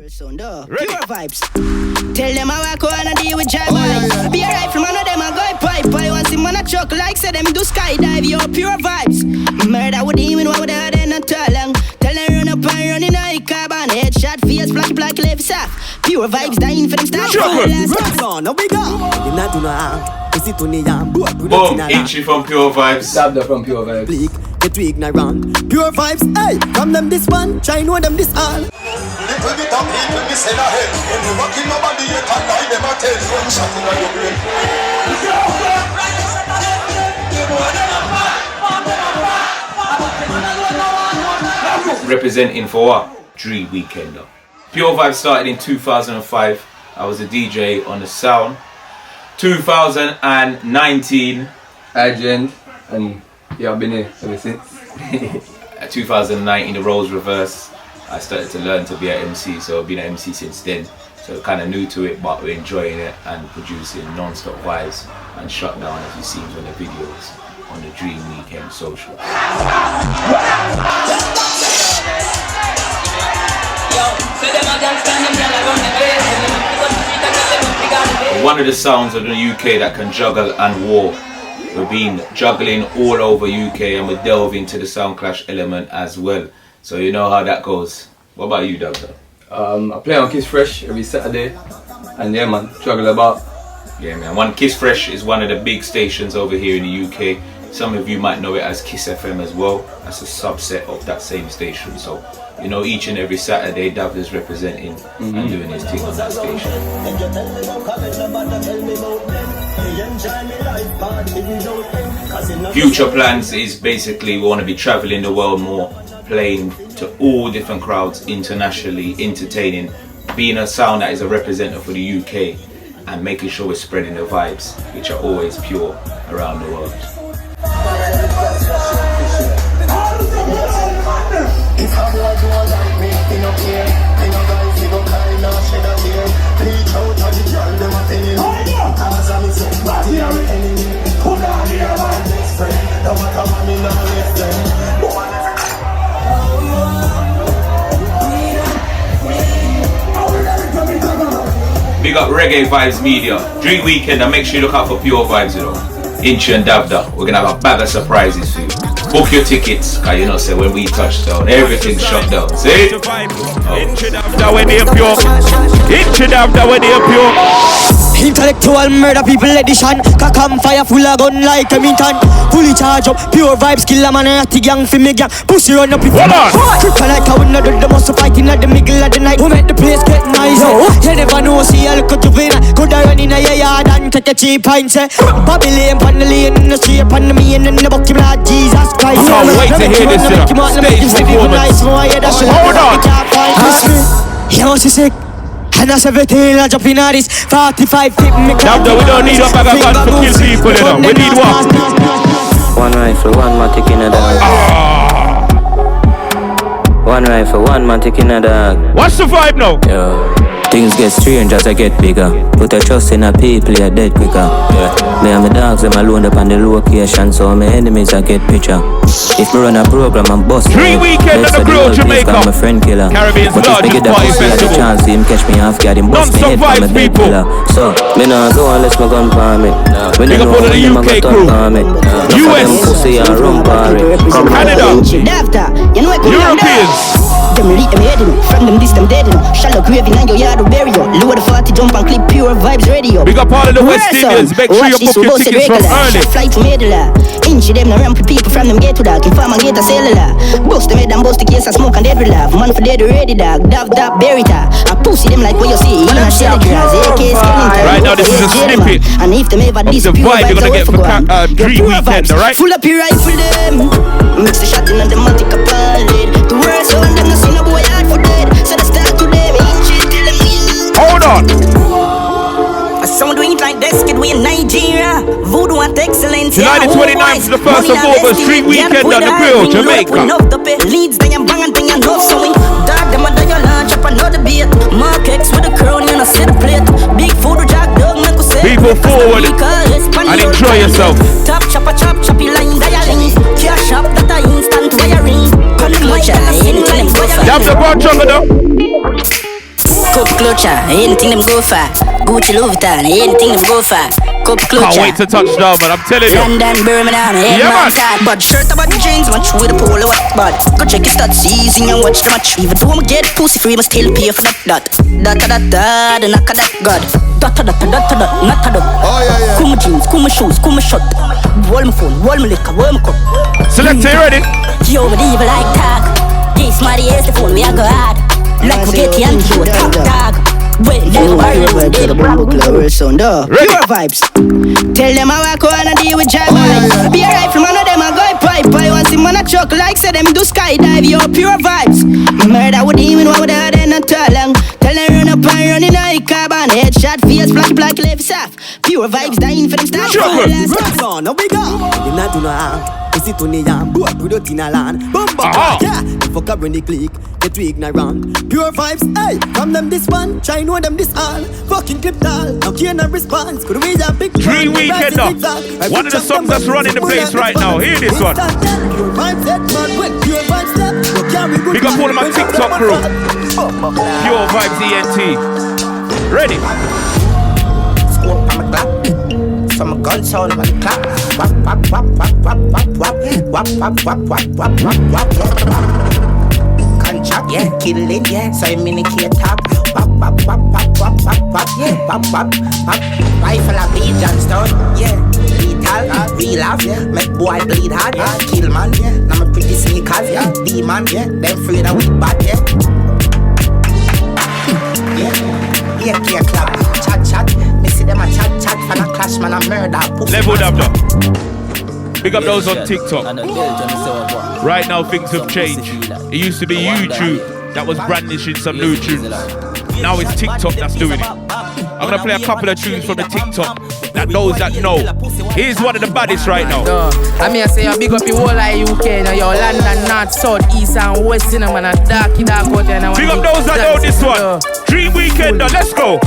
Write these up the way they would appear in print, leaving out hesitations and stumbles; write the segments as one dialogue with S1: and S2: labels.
S1: Pure vibes. Tell them how I go and deal with jam. Be alright from one of them, I go pipe. I want him on a truck like say them do skydive. Yo, pure vibes. Murder with him in one with the other not too long. Tell them run up and run in a carbon. Headshot face, black lips off. Pure vibes dying for them start.
S2: No big up. You not do no harm. Is it only yam?
S3: Boom, Itchy from Pure Vibes.
S4: Dabda from Pure Vibes.
S2: Bleak, get we ignorant. Pure vibes, hey, from them this one, try know them this all.
S5: Little bit of people miss in a head. When you walk in nobody yet and lie them a tell. One shot in your brain.
S3: Representing for what? Dre Weekender. Pure Vibes started in 2005. I was a DJ on the sound. 2019
S4: Agent, and yeah, I've been here ever since.
S3: 2019 the roles reversed. I started to learn to be an MC, so I've been an MC since then. So kind of new to it, but we're enjoying it and producing non-stop vibes and shut down, as you see from the videos on the Dream Weekend social. One of the sounds of the UK that can juggle and war. We've been juggling all over UK and we delve into the sound clash element as well. So you know how that goes. What about you, Doctor?
S4: I play on Kiss Fresh every Saturday, and yeah man, juggle about.
S3: Yeah man, Kiss Fresh is one of the big stations over here in the UK. Some of you might know it as Kiss FM as well. That's a subset of that same station. So you know, each and every Saturday, Dav is representing and doing his thing on that station. Future plans is basically we want to be traveling the world more, playing to all different crowds internationally, entertaining, being a sound that is a representative for the UK, and making sure we're spreading the vibes, which are always pure around the world. Big up Reggae Vibes Media, Dream Weekend, and make sure you look out for Pure Vibes, you know. Inchi and Davda, we're gonna have a bag of surprises for you. Book your tickets, cause you know, say when we touch down, everything's shut down. See?
S6: Inchi Davda when they pure. Inchi Davda when they pure.
S2: Intellectual murder people edition. Cock and fire full of gun like a minton. Fully charge up, pure vibes, kill a man and a gang for me gang. Pussy run up if you cripple like I wanna do the most fighting at the middle of the night. Who make the place get nice? You never know, see a look at juvenile. Coulda run in a yard and take a cheap pint, say Babylon, pan the lane in the street, pan the me and in the buck, like Jesus Christ.
S6: I can't wait to hear this stage performance. Hold on.
S2: Yo, she sick. And that's everything I jump in at this 45 tip me.
S6: Davda, we don't need a bag of guns to kill people, you know. We need what?
S7: One rifle, one matic in a dog. One rifle, one matic in a dog.
S6: What's the vibe now?
S7: Yo. Things get strange as I get bigger. Put a trust in a people, you're dead quicker. Yeah. Me and my dogs, them alone up on the location, so my enemies I get picture. If me run a program and bust
S6: 3 weekend on the Grill, Jamaica.
S7: My friend killer.
S6: Caribbean's largest party festival.
S7: Chance him catch me half guard him bust me head from a dead killer. So me nah go unless my gun palm it.
S6: Big up all of the UK crew. US, Canada, Europeans.
S1: Them lead them heading, from them this them dead. Shallow grave in your yard to bury you. Lower the 40 jump and clip Pure Vibes Radio.
S6: Big up all of the West Indians, make sure you book your tickets from early.
S1: Flight to Medela. Inchi them no ramp people from them get to that. Can farm and get a cellular. Bust them head and bust the case and smoke and dead laugh. Man for dead ready dog, dav dab bury ta. I pussy them like what you see. In a shell grass, AK Skellington.
S6: Right now this is a snippet
S1: and if them ever
S6: of the vibe you're gonna get for Dream Weekend, alright?
S1: Full up your rifle them. Mix the shot in and the matic up all lead. The worst one them no see no boy hard for dead. So they start to them inchi tell them
S6: hold on.
S1: Someone doing it like this, kid, we in Nigeria. Voodoo and excellence.
S6: July the 29th to the 1st of August, Dream Weekend on the Grill, Jamaica.
S1: Leads, they am bang and thing and no sewing. Dark, them and you launch up another beat. Mark X with a crown, you know, see the plate. Big food, jack dog, man, go say.
S6: People forward and enjoy yourself.
S1: Top, chopper, chop, choppy line, dialing. Cash up, that I instant wiring. Come in, my channel,
S6: You have the broad jungle though.
S1: Cup clutcher, anything them go for. Gucci Louis Vuitton, anything them go for. Cup clutcher.
S6: Can't wait to touch down, man. I'm telling you.
S1: London, Birmingham,
S6: Yeah, man.
S1: but shirt about the jeans, match with the polo what bad. Go check your stats, season and watch the match. Even though I get pussy free, but still pay for that. The knock of that god. Not a dot. Kuma jeans, kuma shoes, kuma shot. Wall my phone, wall my liquor, wall my cup.
S6: Selector, you ready?
S1: Yo, but evil like tag. This smarty is the phone, we are go hard. Like we get the antidote, top tag. Wait, then worry, they the bumble clover sound, pure vibes. Tell them how I go on and deal with jive vibes. Be a rifle, man, of them I go pipe. I want him on a truck, like say them do skydive, yo, pure vibes. Murder with him, what with the other, not too long. Tell them run up and run in a carbon. Headshot, face, flash, black, left, soft. Pure vibes, dying for them stars.
S2: No big up. You not do no harm. Is it only yam? Boy, we don't in a land. Bumba, yeah. Fuck up when they click, get we ignorant. Pure vibes, hey. From them this one, try know them this all. Fucking clip doll, no care no response. Could we have big
S6: Dream Weekend up. One of the songs that's running the place right now. Hear this one.
S2: Pure vibes, that man with pure vibes, step.
S6: Big up all of my TikTok crew. Pure Vibes ENT. Ready?
S8: Scope on my clap. Some gun sound on the clap. Wap wap wap wap wap wap wap wap wap wap wap wap wap wap. Contract, yeah, kill it, yeah. So I'm in a key top. Wap wap wap wap wap wap wap, yeah. Wap wap wap. Rifle a bleed Johnstone, yeah. Lethal, real laugh, yeah. Make boy bleed hard, yeah. Kill man, yeah. Now my pretty sneakers, yeah. Demon, yeah. Them afraid of we bad, yeah. Yeah, yeah, clap. Chat. Me see them a chat. For a clash, man, a murder.
S6: Leveled up, though. Big up those on TikTok. Right now, things have changed. It used to be YouTube that was brandishing some new tunes. Now it's TikTok that's doing it. I'm gonna play a couple of tunes from the TikTok that those that know. Here's one of the baddest right now.
S9: I mean, I say a big up your whole like UK, now your London, North, South, East and West, you know, man, a dark out there.
S6: Big up those that know this one. Dream Weekend, now let's go.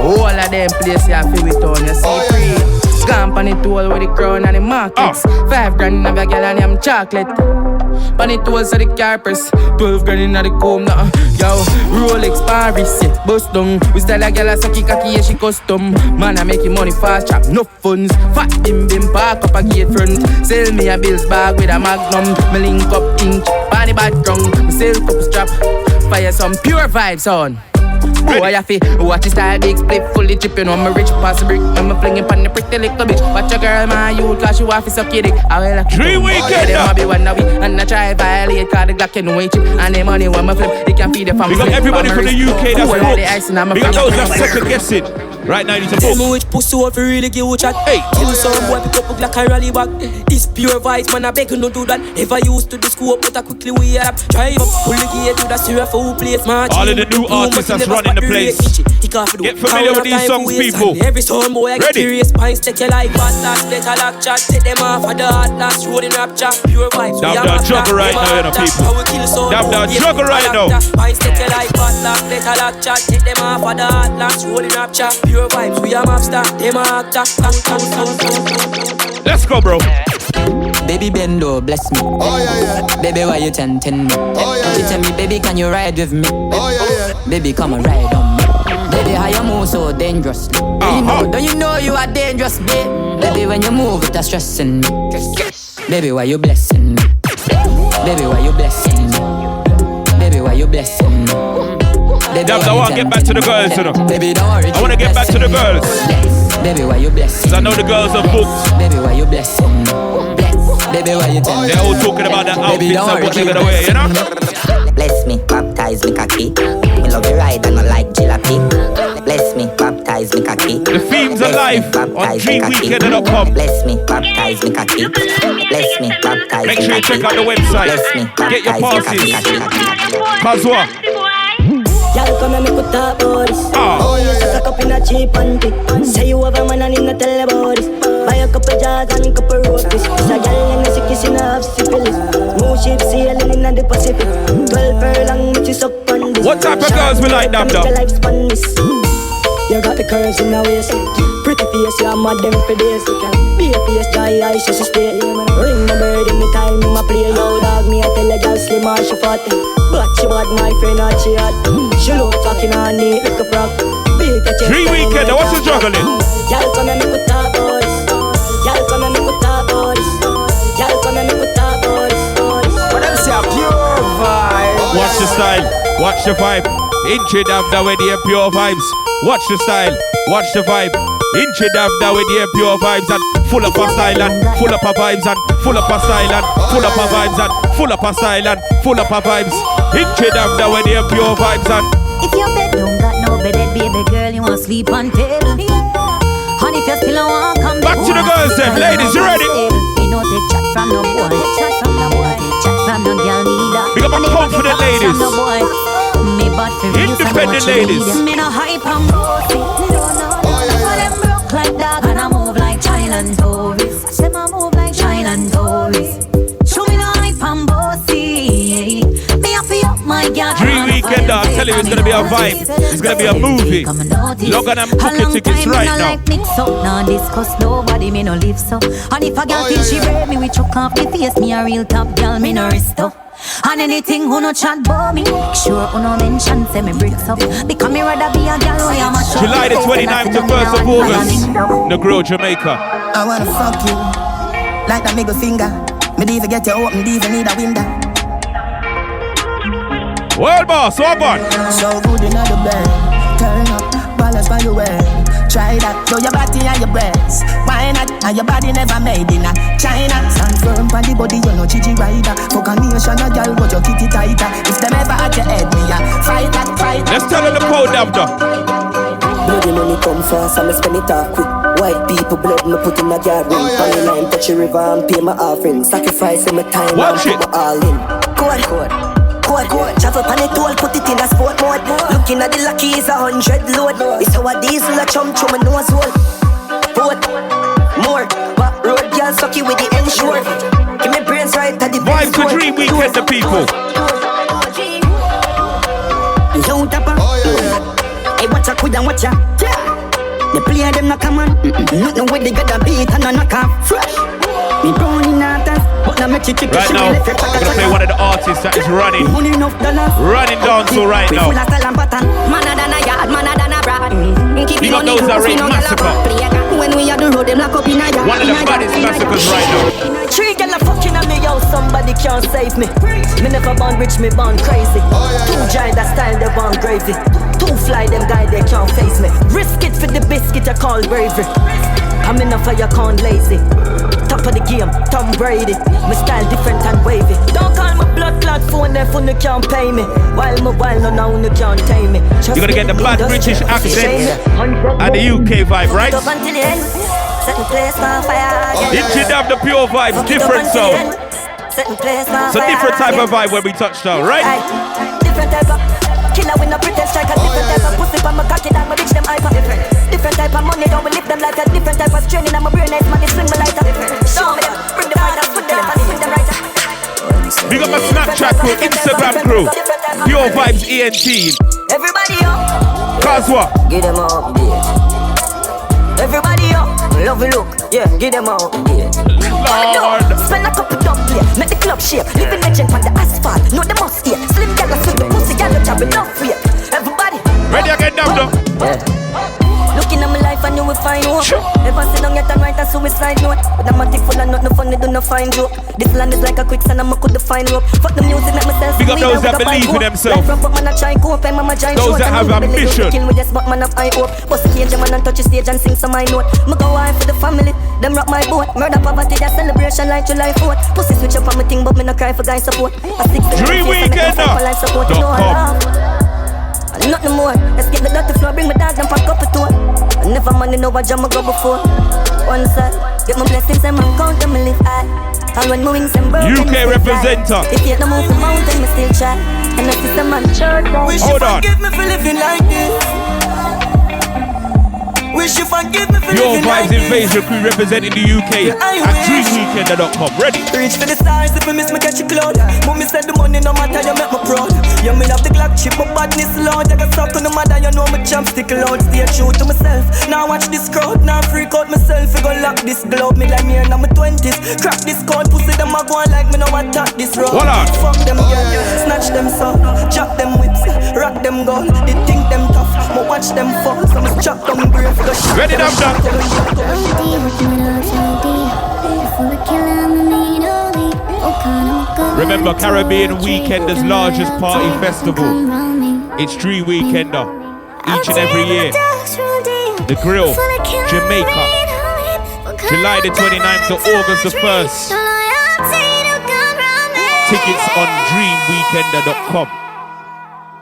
S9: All of them places you feel with on, you see free. Scamp on it all with the crown and the markets. 5 grand in a girl and them chocolate. On it all so the carpers. 12 grand in the comb now. Yo, Rolex Paris, yeah, bust down. We style a girl a sucky cocky, yeah, she custom. Man, I making money fast, chop no funds. Fat bim park up a gate front. Sell me a bills bag with a magnum. Me link up inch, body background. Me sell cup strap. Fire some pure vibes on. Boy, I feel watch your style, big split, fully dripping on my rich pass brick. I'm flinging pan the pretty little bitch. Watch your girl, man, you cause she want to suck your dick. I will like
S6: Dream Weekend,
S9: them a be one of we, and I try violate, cause the Glock can wait chip. And the money when my flip, they can feed the family.
S6: Big up everybody from the UK that's hooked. Big up those that second guess it. Right now, you need to book.
S10: Which pussy want to really give a chat.
S6: Hey,
S10: kill some boy, pick up like a rally back. This pure vibes, man, I beg you not do that. Never used to the school, but I quickly we adapt. Drive up, pull the gate to the syrup for place, man.
S6: All of the new artists that's running the place. Get familiar with these songs, people.
S10: Every song, boy, I get curious. Pints take your life, but that's better like chat. Take them off of the hot last road in rapture. Pure vibes, we
S6: have that juggle right now, you know, people. Have that juggle right now.
S10: Pints take your life, but that's better like chat. Take them off of the hot last road in rapture. Pure vibes, we have
S6: let's go, bro.
S11: Baby Bendo, bless me. Baby, why you tempting me? You tell me, baby, can you ride with me? Baby, come and ride on me. Baby, how you move so dangerously? Don't you know you are dangerous, babe? Baby, when you move, it's stressing me. Baby, why you blessing me? Baby, why you blessing me? Baby, why you blessing me?
S6: Dabs, I want to get back to the girls, you know.
S11: Baby, don't worry.
S6: I want to get back to the girls.
S11: Baby, why you blessing?
S6: Cause I know the girls are booked.
S11: Baby, why you blessing? Baby, why you telling me?
S6: They're all talking about the outfits and what they're gonna wear, you know?
S8: Bless me, baptize me cocky. Me love the ride and I like jalopy. Bless me, baptize me cocky.
S6: The themes are live on dreamweekend.com.
S8: Bless me, baptize me cocky. Bless me, baptize me cocky.
S6: Make sure you check out the website.
S8: Bless me,
S6: get your passes. Kazwa.
S12: Y'all come and make a talk about this. Suck up in a cheap and pick. Say you have a man and him not tell about this. Buy a couple jars and a couple roasties. It's a girl and a sick kiss in a half syphilis. Smooth ship sailing in the Pacific. 12 furlong which is up on this.
S6: What type of girls we like that though?
S12: You got the curves in the waist. Pretty face, you mad them for days. Be a face, dry eyes, just stay. Ring the bird in the time, I play. Yo dog, me I tell a girl slim or she fat. But she bad, my friend, not she hot. walking on it like a frog.
S6: 3 weekend, what's the juggling?
S12: Y'all come and make a talk about this. Y'all come and make a talk about this. Y'all come and make a talk about this.
S13: What else you pure vibe?
S6: Watch the style, watch the vibe. Inchi Davda with the pure vibes. Watch the style, watch the vibe. Inchi Davda with the pure vibes and full up a style and full up a vibes and full up a style and full up a vibes and full up a style and full up a vibes. Inchi Davda with the pure vibes and.
S14: If your bed don't got no bed, baby girl, you want sleep on table. And if you still don't want come
S6: back to the girls then, ladies, you ready?
S14: You know they chat from no boy, chat from no boy, chat from no girl neither.
S6: Big up my confident ladies.
S14: Me bad for you,
S6: independent ladies.
S14: Me no hype and bossy. Them broke like dog and I move like child and tourist. Them I move like child and tourist. Show me no hype and bossy. Me happy up my girl.
S6: 3 weekend, I'm telling you, it's gonna be a vibe. It's gonna be a movie. Log on them cooking tickets right now.
S14: Like mix up, nah discuss nobody, me no live so. And if a girl feel she brave, me we chuck off the face. Me a real top girl, me no risk up. And anything who no chat about me, sure who no mention, say me bricks up. Because me rather be a girl who am a show.
S6: July the 29th to 1st of August, Negril, Jamaica.
S8: I wanna fuck you like that middle finger. Me even get you open, even need a window.
S6: World boss, what about?
S8: So good in the bed, turn up, balance by your way. Try that, show your body and your breasts. Why not? And your body never made in a China. Stand firm on the body, you know Gigi rider. Fuck a nation, a girl, but your kitty tighter. If them ever at your head, me a fight that, fight that.
S6: Let's tell her the code, Davda.
S12: Bloody money come fast, and me spend it off quick. White people blood, me put in a yard ring. On the line, touch a river and pay my offering. Sacrifice in my time,
S6: watch
S12: and put my all in. Code. Travel pan it all, put it in a sport mode. Looking at the lucky is 100 load. It's how a diesel a chum through my nose hole. Boat, more, but road girl sucky with the ensure. Give me brains right at the
S6: vibe to 3 weekend, the people.
S12: Yo, Dapper. Hey, watch ya, quid and watch ya. The player them not come on. Nothing where they got the beat and a knock off. Fresh. Me brown in atas, but now make you kick
S6: right now, I'm gonna play one of the artists that is running dancehall right now. Big up those that rate massacre.
S12: When we are the road, them lock up in a yard.
S6: One of the baddest massacres right now.
S12: 3 girls are fucking at me, yo, somebody can't save me. Me never born rich, me born crazy. 2 giant that style, they want gravy. 2 fly, them guy, they can't face me. Risk it for the biscuit, I call bravery. I'm in a fire, can't lazy. Top of the game, Tom Brady. My style different and wavy. Don't call my blood clot phone, if you can't pay me. While my while, no now you can't tame me.
S6: You're gonna get the bad British accent and the UK vibe, right? Inchi Dav, the pure vibe, different sound. It's a different type of vibe when we touch down, right?
S12: Different type of killer with no pretend strike. A different type of pussy from my cocky that my bitch them hyper. Different type of money, don't we live them like a different type of straining. I'm a brain nice money, swing my lighter. Show me them, bring the fighters, put them up and swing them right.
S6: Big up my Snapchat crew, Instagram crew, Pure Vibes ENT.
S12: Everybody up.
S6: Cause what?
S12: Give them up, yeah. Everybody up. Love you look, yeah, give them up, yeah.
S6: Lord.
S12: Spend a couple dump, yeah. Make the club shake. Living legend on the asphalt. No, they must eat. Slim gal, sweet the pussy gal, job enough weight. Everybody.
S6: Ready again, Davda?
S12: Yeah. Looking at my life, I knew we find hope. Never sit down yet and write a suicide note. But I'm a tick full of nothing funny, do not find joke. This land is like a quicksand, I'm a could find rope. Fuck the music, make myself.
S6: Big up those that believe in themselves. Those that have ambition.
S12: Kill with this, but man of I hope. Bust the cage, man, and touch the stage and sing some I note. Me go high for the family, them rock my boat. Murder poverty, that celebration like July 4th. Pussy switch up on my thing, but me no cry for guy support.
S6: 3 weekend now.
S12: Nothing more. Let's get the dirty floor, bring my dog and pack up a tour. I never money know what jam I go before. One side, get my blessings and man count them live high. And when my wings and broken,
S6: UK representer.
S12: If you don't move the mountain, me still try. And I see some man church.
S10: Wish you forgive me for living like this. Wish you forgive me for
S6: Your
S10: living like
S6: Vibes Invasion crew representing the UK at DreamWeekend.com. Ready?
S10: Reach for the stars if I miss me catch a cloud. Mommy said the money no matter, you make me proud. You me have the Glock chip, my badness loud. I got stuck on the mother, you know my champ stick loud. Stay true to myself. Now watch this crowd, now freak out myself. I go lock this globe, me like me and I'm 20s. Crack this code, pussy them a go on like me now attack this road.
S6: Hold on.
S10: Fuck them girl, snatch them so, chop them whips, rock them gold. They think them watch them fall. So I'ma chop down brain for the shot.
S6: Ready, Dab Dab. Remember, Caribbean Weekender's largest party festival. It's Dream Weekender. Each and every year. The Grill, Jamaica. July the 29th to August the 1st. Tickets on dreamweekender.com.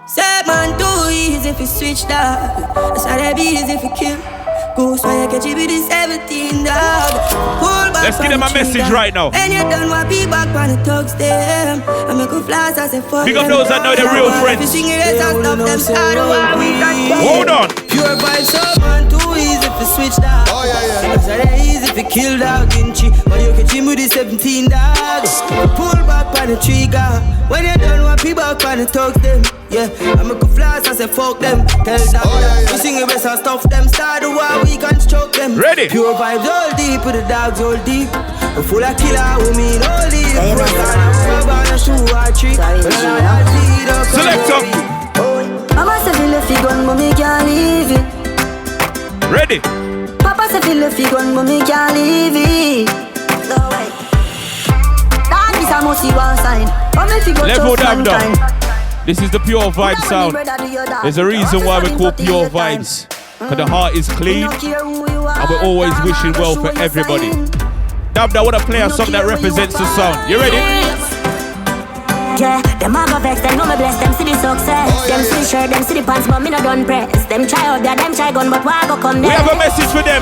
S10: Say man too easy if you switch that. That's how they be easy if you kill. Goose why you catch you with the 17 dog.
S6: Let's give them a message right now.
S10: And you done what be back when it talks them. I make a flash as a fuck.
S6: Big up those that know the real friends. Hold on.
S10: Pure vibes so man too easy if you switch that. Oh yeah. That's how they easy if you kill dog in chi. Why you catch him with the 17 dog. Pull back on the trigger. When you done what be back when it talks them. Yeah, I make a flash as a fuck them. Tell them we sing the best and stuff them. Start the war, we can choke them.
S6: Ready?
S10: Pure vibes all deep with the dogs all deep. I'm full of killer, we mean all deep.
S6: Select up.
S12: Mama say feel if you gun, mommy can't leave it.
S6: Ready?
S12: Papa say feel if you gun, mommy can't leave it. No way. That is a must see one sign.
S6: Level down. This is the Pure Vibe sound. There's a reason why we call Pure Vibes. Because the heart is clean and we're always wishing well for everybody. Dab, I want to play a song that represents the sound. You ready?
S12: Yeah, them a go vex, them know me bless, them see the success. Them see shirt, them see the pants, but me no done press. Them try out there, them try gun, but why go come there?
S6: We have a message for them.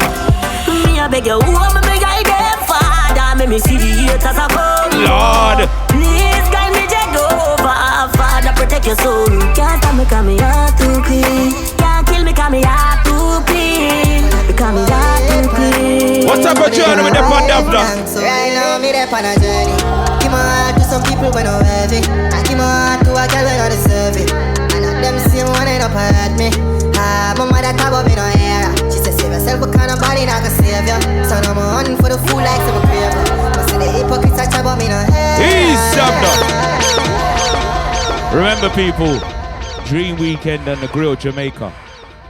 S12: Me a beg you, who am I beg I them father? Make me see the haters a come.
S6: Lord.
S12: Please guide me Jehovah. Father, protect your soul. Can't stop me, cause me heart too clean. Can't kill me, cause me heart too clean. Because me heart too clean.
S6: What's up with you on the pod, Dabda?
S15: Right now, me there on a journey. Give my heart to some people when I'm heavy. I give my heart to a girl when I deserve it. And not them same one end up hurt me. My mother talk about me no hair. She said save yourself, but kind of body not gonna save ya. So now I'm hunting for the fool like some craver. But say the hypocrites talk about me no hair.
S6: He's Dabda. Remember people, Dream Weekend and the Grill Jamaica,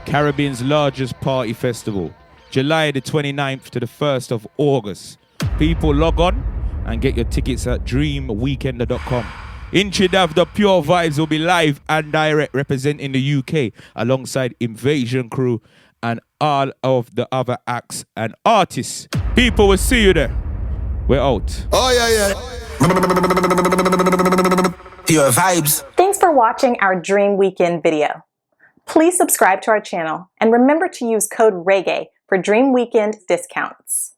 S6: Caribbean's largest party festival, July the 29th to the 1st of August. People log on and get your tickets at dreamweekender.com. In Chidav, the Pure Vibes will be live and direct representing the UK alongside Invasion Crew and all of the other acts and artists. People will see you there. We're out.
S5: Oh yeah.
S16: Pure Vibes.
S17: Thanks for watching our Dream Weekend video. Please subscribe to our channel and remember to use code REGGAE for Dream Weekend discounts.